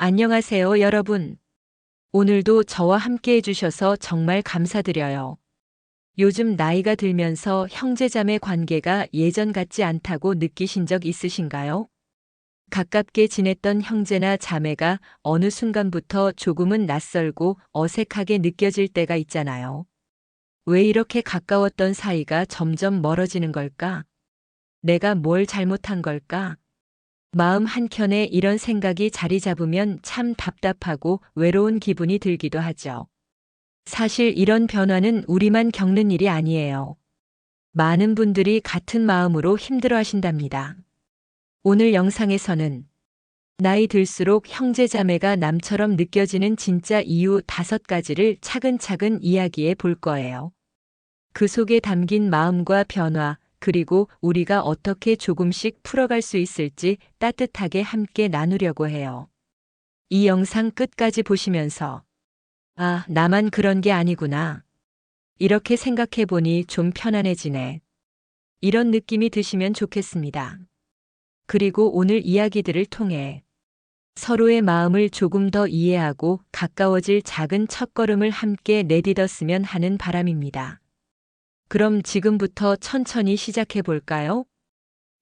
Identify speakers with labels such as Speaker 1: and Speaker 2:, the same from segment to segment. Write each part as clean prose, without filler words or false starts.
Speaker 1: 안녕하세요, 여러분. 오늘도 저와 함께 해주셔서 정말 감사드려요. 요즘 나이가 들면서 형제자매 관계가 예전 같지 않다고 느끼신 적 있으신가요? 가깝게 지냈던 형제나 자매가 어느 순간부터 조금은 낯설고 어색하게 느껴질 때가 있잖아요. 왜 이렇게 가까웠던 사이가 점점 멀어지는 걸까? 내가 뭘 잘못한 걸까? 마음 한켠에 이런 생각이 자리 잡으면 참 답답하고 외로운 기분이 들기도 하죠. 사실 이런 변화는 우리만 겪는 일이 아니에요. 많은 분들이 같은 마음으로 힘들어 하신답니다. 오늘 영상에서는 나이 들수록 형제자매가 남처럼 느껴지는 진짜 이유 5가지를 차근차근 이야기해 볼 거예요. 그 속에 담긴 마음과 변화, 그리고 우리가 어떻게 조금씩 풀어갈 수 있을지 따뜻하게 함께 나누려고 해요. 이 영상 끝까지 보시면서 아, 나만 그런 게 아니구나. 이렇게 생각해 보니 좀 편안해지네. 이런 느낌이 드시면 좋겠습니다. 그리고 오늘 이야기들을 통해 서로의 마음을 조금 더 이해하고 가까워질 작은 첫걸음을 함께 내딛었으면 하는 바람입니다. 그럼 지금부터 천천히 시작해 볼까요?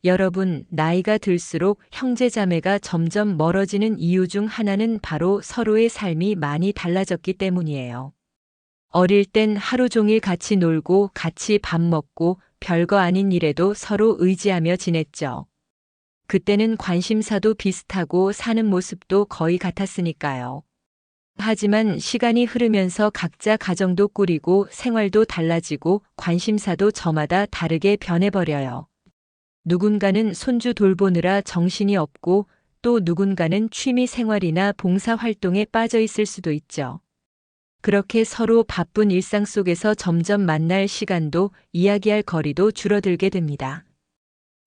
Speaker 1: 여러분, 나이가 들수록 형제자매가 점점 멀어지는 이유 중 하나는 바로 서로의 삶이 많이 달라졌기 때문이에요. 어릴 땐 하루 종일 같이 놀고 같이 밥 먹고 별거 아닌 일에도 서로 의지하며 지냈죠. 그때는 관심사도 비슷하고 사는 모습도 거의 같았으니까요. 하지만 시간이 흐르면서 각자 가정도 꾸리고 생활도 달라지고 관심사도 저마다 다르게 변해버려요. 누군가는 손주 돌보느라 정신이 없고 또 누군가는 취미 생활이나 봉사 활동에 빠져 있을 수도 있죠. 그렇게 서로 바쁜 일상 속에서 점점 만날 시간도 이야기할 거리도 줄어들게 됩니다.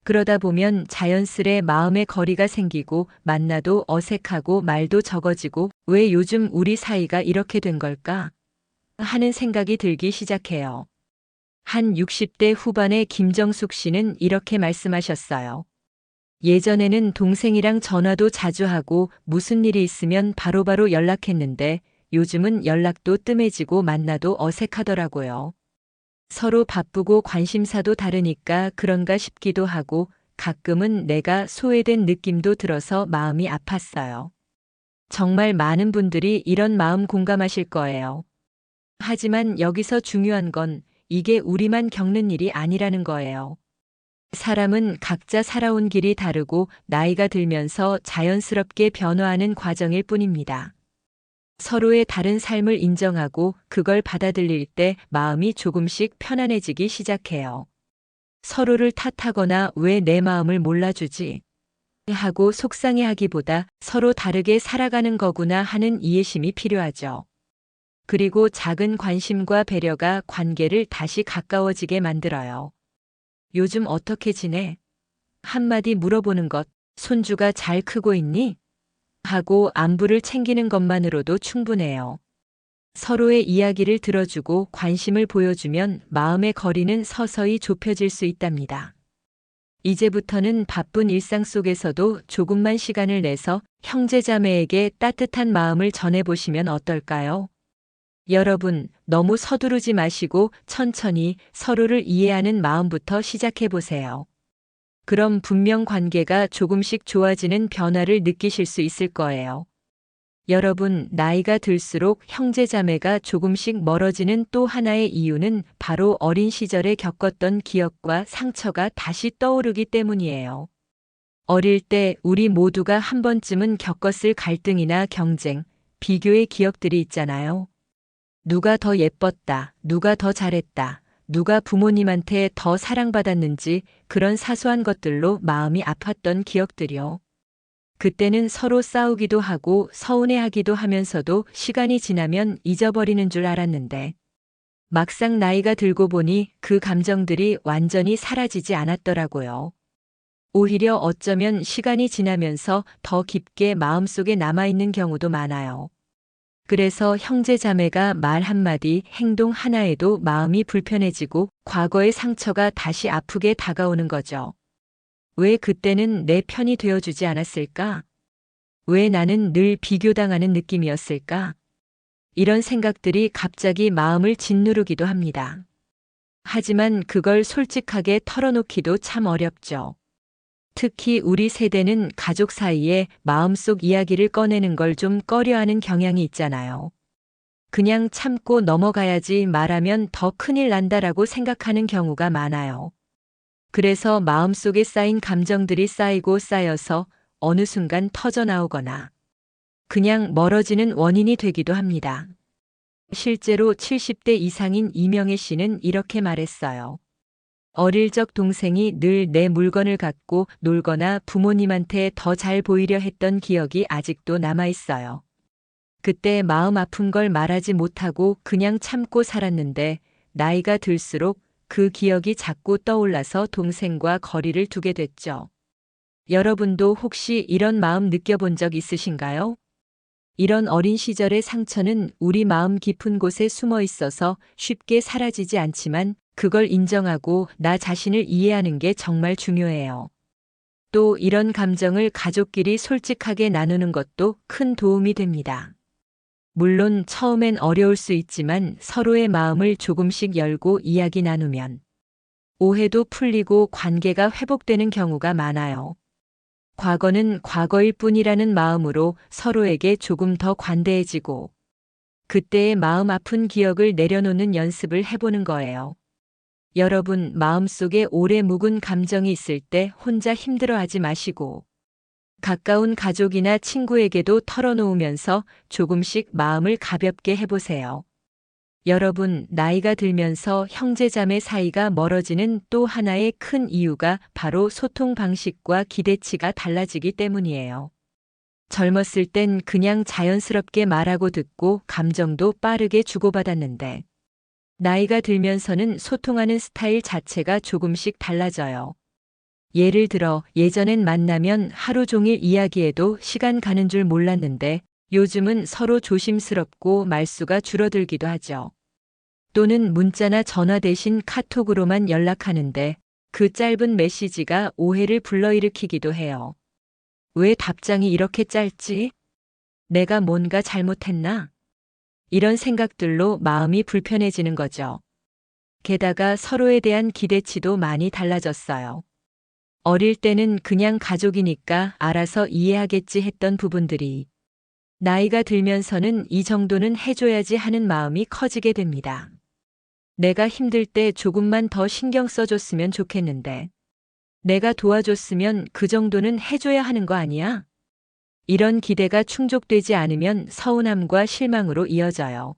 Speaker 1: 그러다 보면 자연스레 마음의 거리가 생기고 만나도 어색하고 말도 적어지고 왜 요즘 우리 사이가 이렇게 된 걸까? 하는 생각이 들기 시작해요. 한 60대 후반의 김정숙 씨는 이렇게 말씀하셨어요. 예전에는 동생이랑 전화도 자주 하고 무슨 일이 있으면 바로바로 연락했는데 요즘은 연락도 뜸해지고 만나도 어색하더라고요. 서로 바쁘고 관심사도 다르니까 그런가 싶기도 하고 가끔은 내가 소외된 느낌도 들어서 마음이 아팠어요. 정말 많은 분들이 이런 마음 공감하실 거예요. 하지만 여기서 중요한 건 이게 우리만 겪는 일이 아니라는 거예요. 사람은 각자 살아온 길이 다르고 나이가 들면서 자연스럽게 변화하는 과정일 뿐입니다. 서로의 다른 삶을 인정하고 그걸 받아들일 때 마음이 조금씩 편안해지기 시작해요. 서로를 탓하거나 왜 내 마음을 몰라주지? 하고 속상해하기보다 서로 다르게 살아가는 거구나 하는 이해심이 필요하죠. 그리고 작은 관심과 배려가 관계를 다시 가까워지게 만들어요. 요즘 어떻게 지내? 한마디 물어보는 것, 손주가 잘 크고 있니? 하고 안부를 챙기는 것만으로도 충분해요. 서로의 이야기를 들어주고 관심을 보여주면 마음의 거리는 서서히 좁혀질 수 있답니다. 이제부터는 바쁜 일상 속에서도 조금만 시간을 내서 형제자매에게 따뜻한 마음을 전해보시면 어떨까요? 여러분, 너무 서두르지 마시고 천천히 서로를 이해하는 마음부터 시작해보세요. 그럼 분명 관계가 조금씩 좋아지는 변화를 느끼실 수 있을 거예요. 여러분, 나이가 들수록 형제자매가 조금씩 멀어지는 또 하나의 이유는 바로 어린 시절에 겪었던 기억과 상처가 다시 떠오르기 때문이에요. 어릴 때 우리 모두가 한 번쯤은 겪었을 갈등이나 경쟁, 비교의 기억들이 있잖아요. 누가 더 예뻤다, 누가 더 잘했다, 누가 부모님한테 더 사랑받았는지 그런 사소한 것들로 마음이 아팠던 기억들이요. 그때는 서로 싸우기도 하고 서운해하기도 하면서도 시간이 지나면 잊어버리는 줄 알았는데 막상 나이가 들고 보니 그 감정들이 완전히 사라지지 않았더라고요. 오히려 어쩌면 시간이 지나면서 더 깊게 마음속에 남아있는 경우도 많아요. 그래서 형제자매가 말 한마디, 행동 하나에도 마음이 불편해지고 과거의 상처가 다시 아프게 다가오는 거죠. 왜 그때는 내 편이 되어주지 않았을까? 왜 나는 늘 비교당하는 느낌이었을까? 이런 생각들이 갑자기 마음을 짓누르기도 합니다. 하지만 그걸 솔직하게 털어놓기도 참 어렵죠. 특히 우리 세대는 가족 사이에 마음속 이야기를 꺼내는 걸 좀 꺼려하는 경향이 있잖아요. 그냥 참고 넘어가야지 말하면 더 큰일 난다라고 생각하는 경우가 많아요. 그래서 마음속에 쌓인 감정들이 쌓이고 쌓여서 어느 순간 터져나오거나 그냥 멀어지는 원인이 되기도 합니다. 실제로 70대 이상인 이명애 씨는 이렇게 말했어요. 어릴 적 동생이 늘 내 물건을 갖고 놀거나 부모님한테 더 잘 보이려 했던 기억이 아직도 남아 있어요. 그때 마음 아픈 걸 말하지 못하고 그냥 참고 살았는데 나이가 들수록 그 기억이 자꾸 떠올라서 동생과 거리를 두게 됐죠. 여러분도 혹시 이런 마음 느껴본 적 있으신가요? 이런 어린 시절의 상처는 우리 마음 깊은 곳에 숨어 있어서 쉽게 사라지지 않지만 그걸 인정하고 나 자신을 이해하는 게 정말 중요해요. 또 이런 감정을 가족끼리 솔직하게 나누는 것도 큰 도움이 됩니다. 물론 처음엔 어려울 수 있지만 서로의 마음을 조금씩 열고 이야기 나누면 오해도 풀리고 관계가 회복되는 경우가 많아요. 과거는 과거일 뿐이라는 마음으로 서로에게 조금 더 관대해지고 그때의 마음 아픈 기억을 내려놓는 연습을 해보는 거예요. 여러분 마음속에 오래 묵은 감정이 있을 때 혼자 힘들어하지 마시고 가까운 가족이나 친구에게도 털어놓으면서 조금씩 마음을 가볍게 해보세요. 여러분, 나이가 들면서 형제자매 사이가 멀어지는 또 하나의 큰 이유가 바로 소통 방식과 기대치가 달라지기 때문이에요. 젊었을 땐 그냥 자연스럽게 말하고 듣고 감정도 빠르게 주고받았는데, 나이가 들면서는 소통하는 스타일 자체가 조금씩 달라져요. 예를 들어 예전엔 만나면 하루 종일 이야기해도 시간 가는 줄 몰랐는데 요즘은 서로 조심스럽고 말수가 줄어들기도 하죠. 또는 문자나 전화 대신 카톡으로만 연락하는데 그 짧은 메시지가 오해를 불러일으키기도 해요. 왜 답장이 이렇게 짧지? 내가 뭔가 잘못했나? 이런 생각들로 마음이 불편해지는 거죠. 게다가 서로에 대한 기대치도 많이 달라졌어요. 어릴 때는 그냥 가족이니까 알아서 이해하겠지 했던 부분들이 나이가 들면서는 이 정도는 해줘야지 하는 마음이 커지게 됩니다. 내가 힘들 때 조금만 더 신경 써줬으면 좋겠는데 내가 도와줬으면 그 정도는 해줘야 하는 거 아니야? 이런 기대가 충족되지 않으면 서운함과 실망으로 이어져요.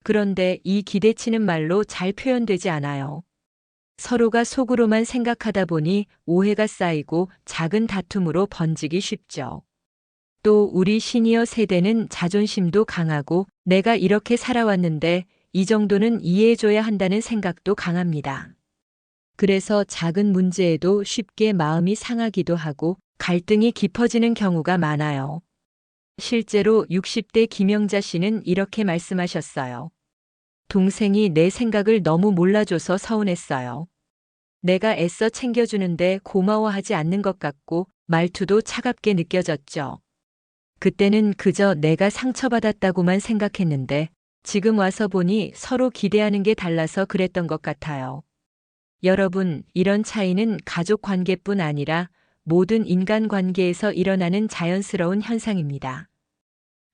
Speaker 1: 그런데 이 기대치는 말로 잘 표현되지 않아요. 서로가 속으로만 생각하다 보니 오해가 쌓이고 작은 다툼으로 번지기 쉽죠. 또 우리 시니어 세대는 자존심도 강하고 내가 이렇게 살아왔는데 이 정도는 이해해줘야 한다는 생각도 강합니다. 그래서 작은 문제에도 쉽게 마음이 상하기도 하고 갈등이 깊어지는 경우가 많아요. 실제로 60대 김영자 씨는 이렇게 말씀하셨어요. 동생이 내 생각을 너무 몰라줘서 서운했어요. 내가 애써 챙겨주는데 고마워하지 않는 것 같고 말투도 차갑게 느껴졌죠. 그때는 그저 내가 상처받았다고만 생각했는데 지금 와서 보니 서로 기대하는 게 달라서 그랬던 것 같아요. 여러분, 이런 차이는 가족 관계뿐 아니라 모든 인간 관계에서 일어나는 자연스러운 현상입니다.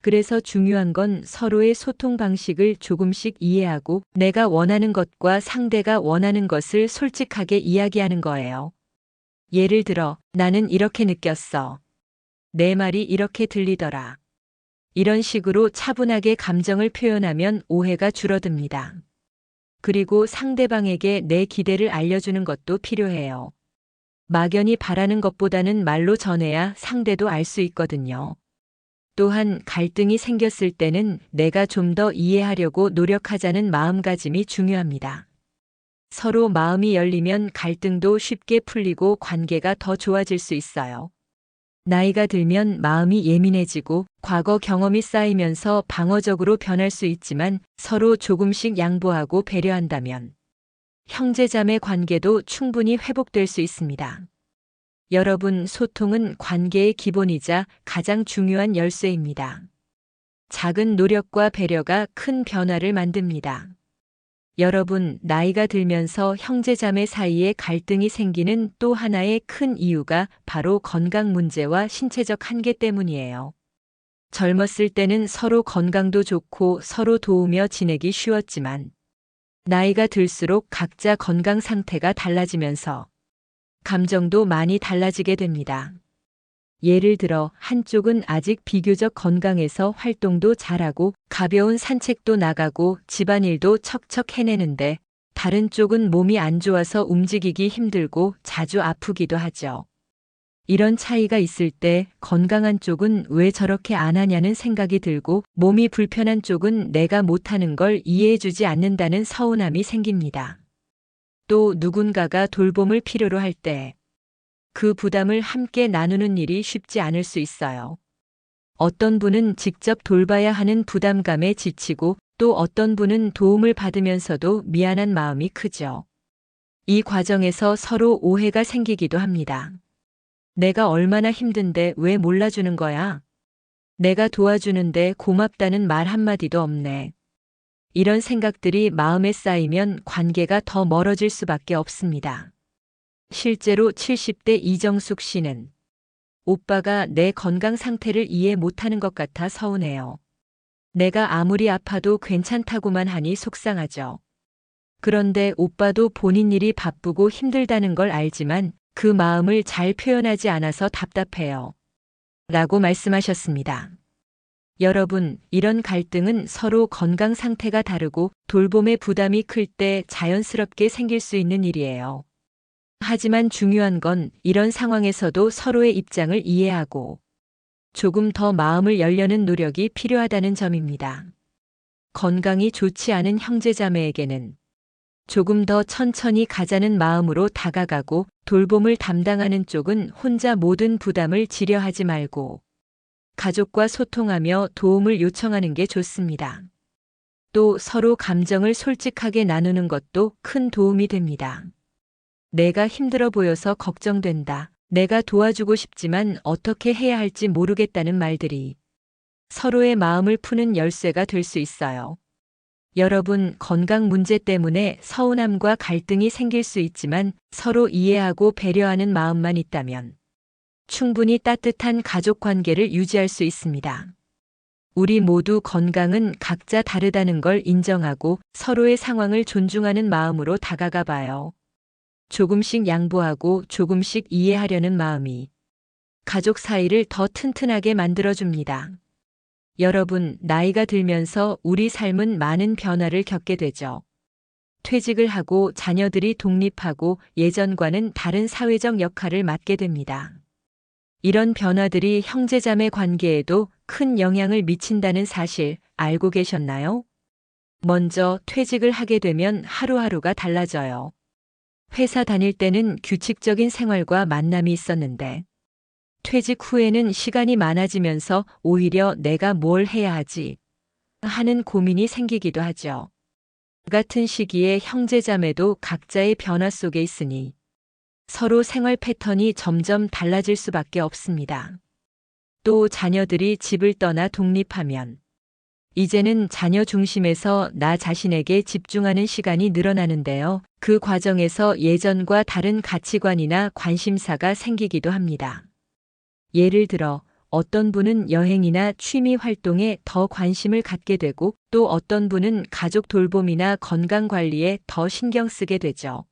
Speaker 1: 그래서 중요한 건 서로의 소통 방식을 조금씩 이해하고 내가 원하는 것과 상대가 원하는 것을 솔직하게 이야기하는 거예요. 예를 들어, 나는 이렇게 느꼈어. 내 말이 이렇게 들리더라. 이런 식으로 차분하게 감정을 표현하면 오해가 줄어듭니다. 그리고 상대방에게 내 기대를 알려주는 것도 필요해요. 막연히 바라는 것보다는 말로 전해야 상대도 알 수 있거든요. 또한 갈등이 생겼을 때는 내가 좀 더 이해하려고 노력하자는 마음가짐이 중요합니다. 서로 마음이 열리면 갈등도 쉽게 풀리고 관계가 더 좋아질 수 있어요. 나이가 들면 마음이 예민해지고 과거 경험이 쌓이면서 방어적으로 변할 수 있지만 서로 조금씩 양보하고 배려한다면 형제자매 관계도 충분히 회복될 수 있습니다. 여러분, 소통은 관계의 기본이자 가장 중요한 열쇠입니다. 작은 노력과 배려가 큰 변화를 만듭니다. 여러분, 나이가 들면서 형제자매 사이에 갈등이 생기는 또 하나의 큰 이유가 바로 건강 문제와 신체적 한계 때문이에요. 젊었을 때는 서로 건강도 좋고 서로 도우며 지내기 쉬웠지만, 나이가 들수록 각자 건강 상태가 달라지면서 감정도 많이 달라지게 됩니다. 예를 들어 한쪽은 아직 비교적 건강해서 활동도 잘하고 가벼운 산책도 나가고 집안일도 척척 해내는데, 다른 쪽은 몸이 안 좋아서 움직이기 힘들고 자주 아프기도 하죠. 이런 차이가 있을 때 건강한 쪽은 왜 저렇게 안 하냐는 생각이 들고, 몸이 불편한 쪽은 내가 못하는 걸 이해해주지 않는다는 서운함이 생깁니다. 또 누군가가 돌봄을 필요로 할 때 그 부담을 함께 나누는 일이 쉽지 않을 수 있어요. 어떤 분은 직접 돌봐야 하는 부담감에 지치고, 또 어떤 분은 도움을 받으면서도 미안한 마음이 크죠. 이 과정에서 서로 오해가 생기기도 합니다. 내가 얼마나 힘든데 왜 몰라주는 거야? 내가 도와주는데 고맙다는 말 한마디도 없네. 이런 생각들이 마음에 쌓이면 관계가 더 멀어질 수밖에 없습니다. 실제로 70대 이정숙 씨는 오빠가 내 건강 상태를 이해 못하는 것 같아 서운해요. 내가 아무리 아파도 괜찮다고만 하니 속상하죠. 그런데 오빠도 본인 일이 바쁘고 힘들다는 걸 알지만 그 마음을 잘 표현하지 않아서 답답해요. 라고 말씀하셨습니다. 여러분, 이런 갈등은 서로 건강 상태가 다르고 돌봄의 부담이 클 때 자연스럽게 생길 수 있는 일이에요. 하지만 중요한 건 이런 상황에서도 서로의 입장을 이해하고 조금 더 마음을 열려는 노력이 필요하다는 점입니다. 건강이 좋지 않은 형제자매에게는 조금 더 천천히 가자는 마음으로 다가가고, 돌봄을 담당하는 쪽은 혼자 모든 부담을 지려 하지 말고 가족과 소통하며 도움을 요청하는 게 좋습니다. 또 서로 감정을 솔직하게 나누는 것도 큰 도움이 됩니다. 내가 힘들어 보여서 걱정된다. 내가 도와주고 싶지만 어떻게 해야 할지 모르겠다는 말들이 서로의 마음을 푸는 열쇠가 될 수 있어요. 여러분, 건강 문제 때문에 서운함과 갈등이 생길 수 있지만 서로 이해하고 배려하는 마음만 있다면 충분히 따뜻한 가족 관계를 유지할 수 있습니다. 우리 모두 건강은 각자 다르다는 걸 인정하고 서로의 상황을 존중하는 마음으로 다가가 봐요. 조금씩 양보하고 조금씩 이해하려는 마음이 가족 사이를 더 튼튼하게 만들어줍니다. 여러분, 나이가 들면서 우리 삶은 많은 변화를 겪게 되죠. 퇴직을 하고 자녀들이 독립하고 예전과는 다른 사회적 역할을 맡게 됩니다. 이런 변화들이 형제자매 관계에도 큰 영향을 미친다는 사실 알고 계셨나요? 먼저 퇴직을 하게 되면 하루하루가 달라져요. 회사 다닐 때는 규칙적인 생활과 만남이 있었는데, 퇴직 후에는 시간이 많아지면서 오히려 내가 뭘 해야 하지 하는 고민이 생기기도 하죠. 같은 시기에 형제자매도 각자의 변화 속에 있으니 서로 생활 패턴이 점점 달라질 수밖에 없습니다. 또 자녀들이 집을 떠나 독립하면 이제는 자녀 중심에서 나 자신에게 집중하는 시간이 늘어나는데요. 그 과정에서 예전과 다른 가치관이나 관심사가 생기기도 합니다. 예를 들어 어떤 분은 여행이나 취미 활동에 더 관심을 갖게 되고, 또 어떤 분은 가족 돌봄이나 건강 관리에 더 신경 쓰게 되죠.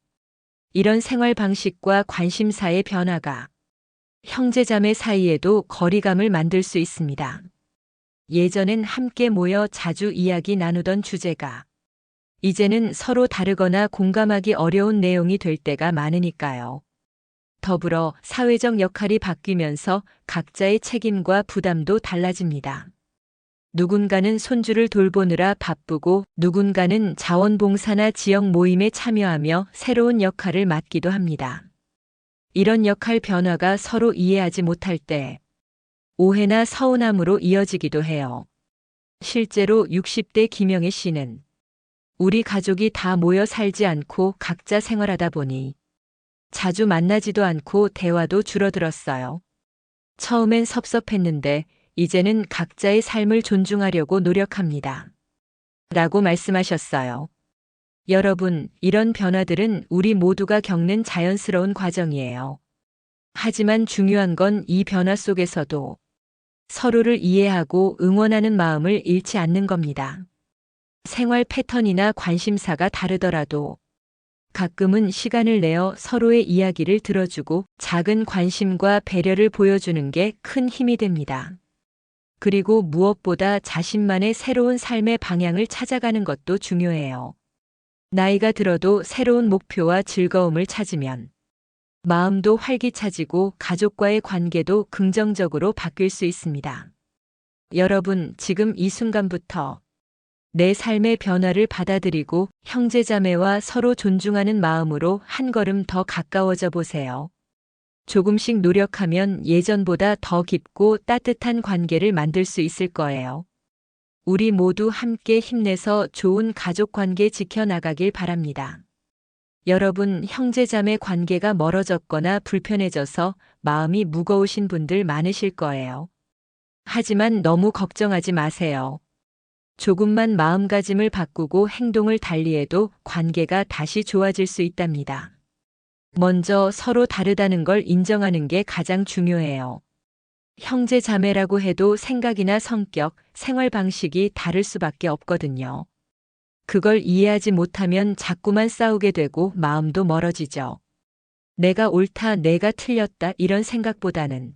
Speaker 1: 이런 생활 방식과 관심사의 변화가 형제자매 사이에도 거리감을 만들 수 있습니다. 예전엔 함께 모여 자주 이야기 나누던 주제가 이제는 서로 다르거나 공감하기 어려운 내용이 될 때가 많으니까요. 더불어 사회적 역할이 바뀌면서 각자의 책임과 부담도 달라집니다. 누군가는 손주를 돌보느라 바쁘고 누군가는 자원봉사나 지역 모임에 참여하며 새로운 역할을 맡기도 합니다. 이런 역할 변화가 서로 이해하지 못할 때 오해나 서운함으로 이어지기도 해요. 실제로 60대 김영애 씨는 우리 가족이 다 모여 살지 않고 각자 생활하다 보니 자주 만나지도 않고 대화도 줄어들었어요. 처음엔 섭섭했는데 이제는 각자의 삶을 존중하려고 노력합니다. 라고 말씀하셨어요. 여러분, 이런 변화들은 우리 모두가 겪는 자연스러운 과정이에요. 하지만 중요한 건 이 변화 속에서도 서로를 이해하고 응원하는 마음을 잃지 않는 겁니다. 생활 패턴이나 관심사가 다르더라도 가끔은 시간을 내어 서로의 이야기를 들어주고 작은 관심과 배려를 보여주는 게 큰 힘이 됩니다. 그리고 무엇보다 자신만의 새로운 삶의 방향을 찾아가는 것도 중요해요. 나이가 들어도 새로운 목표와 즐거움을 찾으면 마음도 활기차지고 가족과의 관계도 긍정적으로 바뀔 수 있습니다. 여러분, 지금 이 순간부터 내 삶의 변화를 받아들이고 형제자매와 서로 존중하는 마음으로 한 걸음 더 가까워져 보세요. 조금씩 노력하면 예전보다 더 깊고 따뜻한 관계를 만들 수 있을 거예요. 우리 모두 함께 힘내서 좋은 가족 관계 지켜나가길 바랍니다. 여러분, 형제자매 관계가 멀어졌거나 불편해져서 마음이 무거우신 분들 많으실 거예요. 하지만 너무 걱정하지 마세요. 조금만 마음가짐을 바꾸고 행동을 달리해도 관계가 다시 좋아질 수 있답니다. 먼저 서로 다르다는 걸 인정하는 게 가장 중요해요. 형제 자매라고 해도 생각이나 성격, 생활 방식이 다를 수밖에 없거든요. 그걸 이해하지 못하면 자꾸만 싸우게 되고 마음도 멀어지죠. 내가 옳다, 내가 틀렸다 이런 생각보다는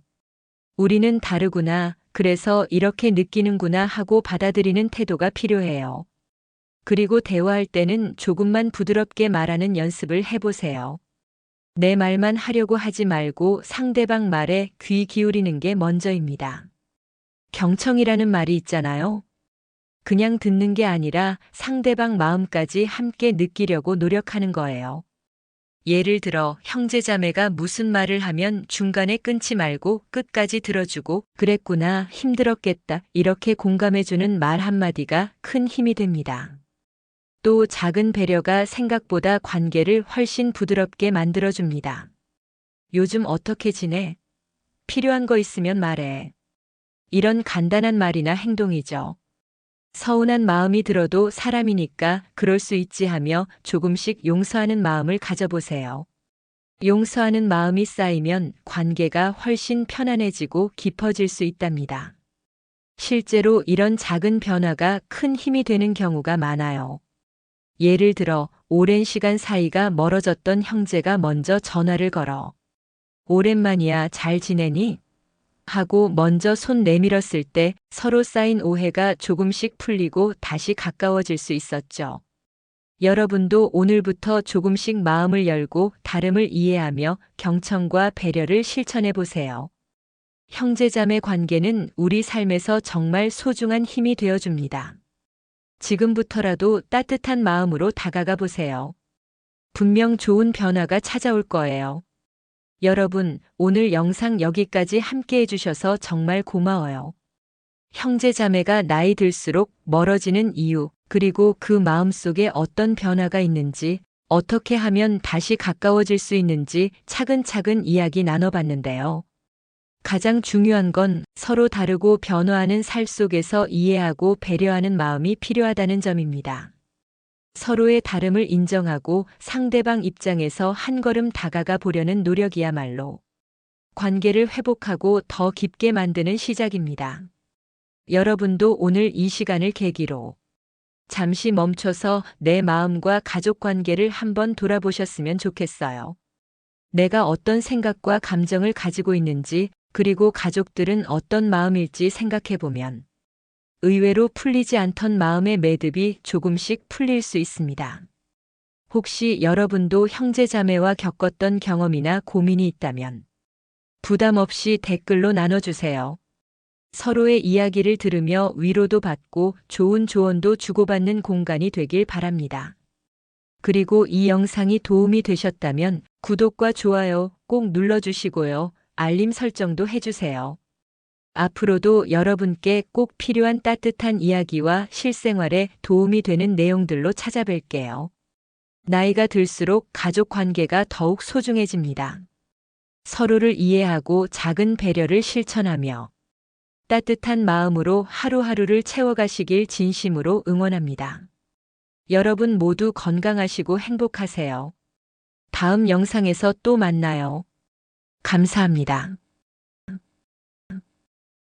Speaker 1: 우리는 다르구나, 그래서 이렇게 느끼는구나 하고 받아들이는 태도가 필요해요. 그리고 대화할 때는 조금만 부드럽게 말하는 연습을 해보세요. 내 말만 하려고 하지 말고 상대방 말에 귀 기울이는 게 먼저입니다. 경청이라는 말이 있잖아요. 그냥 듣는 게 아니라 상대방 마음까지 함께 느끼려고 노력하는 거예요. 예를 들어 형제자매가 무슨 말을 하면 중간에 끊지 말고 끝까지 들어주고 그랬구나, 힘들었겠다 이렇게 공감해주는 말 한마디가 큰 힘이 됩니다. 또 작은 배려가 생각보다 관계를 훨씬 부드럽게 만들어줍니다. 요즘 어떻게 지내? 필요한 거 있으면 말해. 이런 간단한 말이나 행동이죠. 서운한 마음이 들어도 사람이니까 그럴 수 있지 하며 조금씩 용서하는 마음을 가져보세요. 용서하는 마음이 쌓이면 관계가 훨씬 편안해지고 깊어질 수 있답니다. 실제로 이런 작은 변화가 큰 힘이 되는 경우가 많아요. 예를 들어 오랜 시간 사이가 멀어졌던 형제가 먼저 전화를 걸어 오랜만이야, 잘 지내니? 하고 먼저 손 내밀었을 때 서로 쌓인 오해가 조금씩 풀리고 다시 가까워질 수 있었죠. 여러분도 오늘부터 조금씩 마음을 열고 다름을 이해하며 경청과 배려를 실천해 보세요. 형제자매 관계는 우리 삶에서 정말 소중한 힘이 되어줍니다. 지금부터라도 따뜻한 마음으로 다가가 보세요. 분명 좋은 변화가 찾아올 거예요. 여러분, 오늘 영상 여기까지 함께 해주셔서 정말 고마워요. 형제자매가 나이 들수록 멀어지는 이유, 그리고 그 마음속에 어떤 변화가 있는지, 어떻게 하면 다시 가까워질 수 있는지 차근차근 이야기 나눠봤는데요. 가장 중요한 건 서로 다르고 변화하는 삶 속에서 이해하고 배려하는 마음이 필요하다는 점입니다. 서로의 다름을 인정하고 상대방 입장에서 한 걸음 다가가 보려는 노력이야말로 관계를 회복하고 더 깊게 만드는 시작입니다. 여러분도 오늘 이 시간을 계기로 잠시 멈춰서 내 마음과 가족 관계를 한번 돌아보셨으면 좋겠어요. 내가 어떤 생각과 감정을 가지고 있는지, 그리고 가족들은 어떤 마음일지 생각해보면 의외로 풀리지 않던 마음의 매듭이 조금씩 풀릴 수 있습니다. 혹시 여러분도 형제자매와 겪었던 경험이나 고민이 있다면 부담 없이 댓글로 나눠주세요. 서로의 이야기를 들으며 위로도 받고 좋은 조언도 주고받는 공간이 되길 바랍니다. 그리고 이 영상이 도움이 되셨다면 구독과 좋아요 꼭 눌러주시고요. 알림 설정도 해주세요. 앞으로도 여러분께 꼭 필요한 따뜻한 이야기와 실생활에 도움이 되는 내용들로 찾아뵐게요. 나이가 들수록 가족 관계가 더욱 소중해집니다. 서로를 이해하고 작은 배려를 실천하며 따뜻한 마음으로 하루하루를 채워가시길 진심으로 응원합니다. 여러분 모두 건강하시고 행복하세요. 다음 영상에서 또 만나요. 감사합니다.